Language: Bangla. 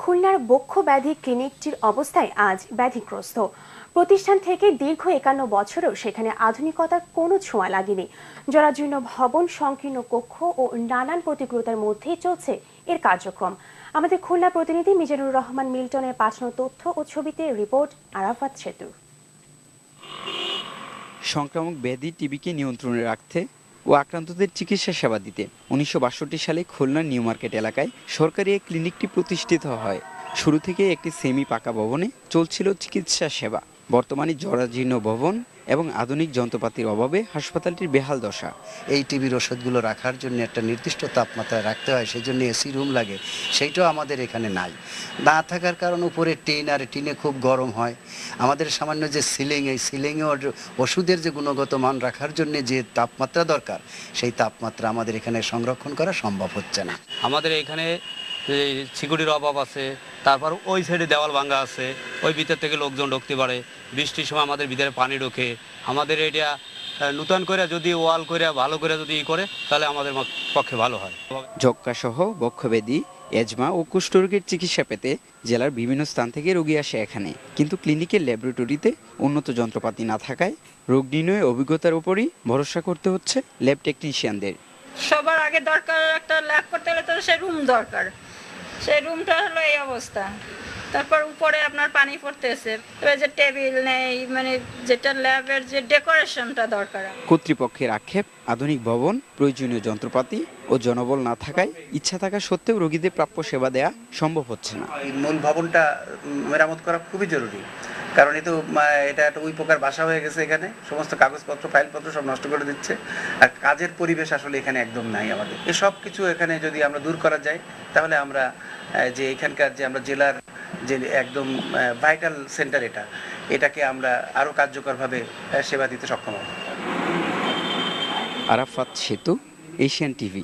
খুলনার বক্ষ ব্যাধি ক্লিনিকটির অবস্থায় আজ ব্যাধিগ্রস্ত। প্রতিষ্ঠান থেকে দীর্ঘ 51 বছরেও সেখানে আধুনিকতার কোনো ছোঁয়া লাগেনি। জরাজীর্ণ ভবন, সংকীর্ণ কক্ষ ও নানান প্রতিকূলতার মধ্যেই চলছে এর কার্যক্রম। আমাদের খুলনা প্রতিনিধি মিজানুর রহমান মিল্টনের পাঠানো তথ্য ও ছবিতে রিপোর্ট আরাফাত সেতু। সংক্রামক ব্যাধি টিবিকে নিয়ন্ত্রণে রাখতে ও আক্রান্তদের চিকিৎসা সেবা দিতে 1962 সালে খুলনার নিউ মার্কেট এলাকায় সরকারি এই ক্লিনিকটি প্রতিষ্ঠিত হয়। শুরু থেকে একটি সেমি পাকা ভবনে চলছিল চিকিৎসা সেবা। বর্তমানে জরাজীর্ণ ভবন এবং আধুনিক যন্ত্রপাতির অভাবে হাসপাতালটির বেহাল দশা। এই টিবির ওষুধগুলো রাখার জন্য একটা নির্দিষ্ট তাপমাত্রায় রাখতে হয়, সেই জন্য এসি রুম লাগে, সেইটাও আমাদের এখানে নাই। না থাকার কারণ উপরে টিন, আর টিনে খুব গরম হয়। আমাদের সামান্য যে সিলিং, এই সিলিংয়ে ওষুধের যে গুণগত মান রাখার জন্য যে তাপমাত্রা দরকার, সেই তাপমাত্রা আমাদের এখানে সংরক্ষণ করা সম্ভব হচ্ছে না। আমাদের এখানে সিকিউরিটির অভাব আছে, তারপর ওই সাইডে দেওয়াল ভাঙ্গা আছে, ওই ভিতর থেকে লোকজন ঢুকতে পারে। বৃষ্টির সময় আমাদের ভিতরে পানি ঢোকে। আমাদের এটা নূতন করে যদি ওয়াল করে ভালো করে যদি করে, তাহলে আমাদের পক্ষে ভালো হয়। যক্ষ্মা সহ বক্ষব্যাধি, এজমা ও কুষ্ঠরোগের চিকিৎসা পেতে জেলার বিভিন্ন স্থান থেকে রোগী আসে এখানে। কিন্তু ক্লিনিকের ল্যাবরেটরিতে উন্নত যন্ত্রপাতি না থাকায় রোগ নির্ণয়ের অভিজ্ঞতার উপরই ভরসা করতে হচ্ছে ল্যাব টেকনিশিয়ানদের। সবার আগে দরকার একটা ল্যাব করতে হলে তো সেই রুম দরকার, সেই রুমটা হলো এই অবস্থা। তারপর উপরে আপনার পানি পড়তেছে, যে টেবিল নেই, মানে যেটা ল্যাবের যে ডেকোরেশনটা দরকার। কর্তৃপক্ষের আক্ষেপ, আধুনিক ভবন, প্রয়োজনীয় যন্ত্রপাতি ও জনবল না থাকায় ইচ্ছা থাকা সত্ত্বেও রোগীদের প্রাপ্য সেবা দেয়া সম্ভব হচ্ছে না। এই মূল ভবনটা মেরামত করা খুবই জরুরি, কারণ এটা একটা ওই প্রকার বাসা হয়ে গেছে। এখানে সমস্ত কাগজপত্র, ফাইলপত্র সব নষ্ট করে দিচ্ছে, আর কাজের পরিবেশ আসলে এখানে একদম নাই। আমাদের এসব কিছু এখানে যদি আমরা দূর করা যায়, তাহলে আমরা যে এখানকার যে আমরা জেলার যে একদম ভাইটাল সেন্টার, এটাকে আমরা আরও কার্যকরভাবে সেবা দিতে সক্ষম হব। আরাফাত সেতু, এশিয়ান টিভি।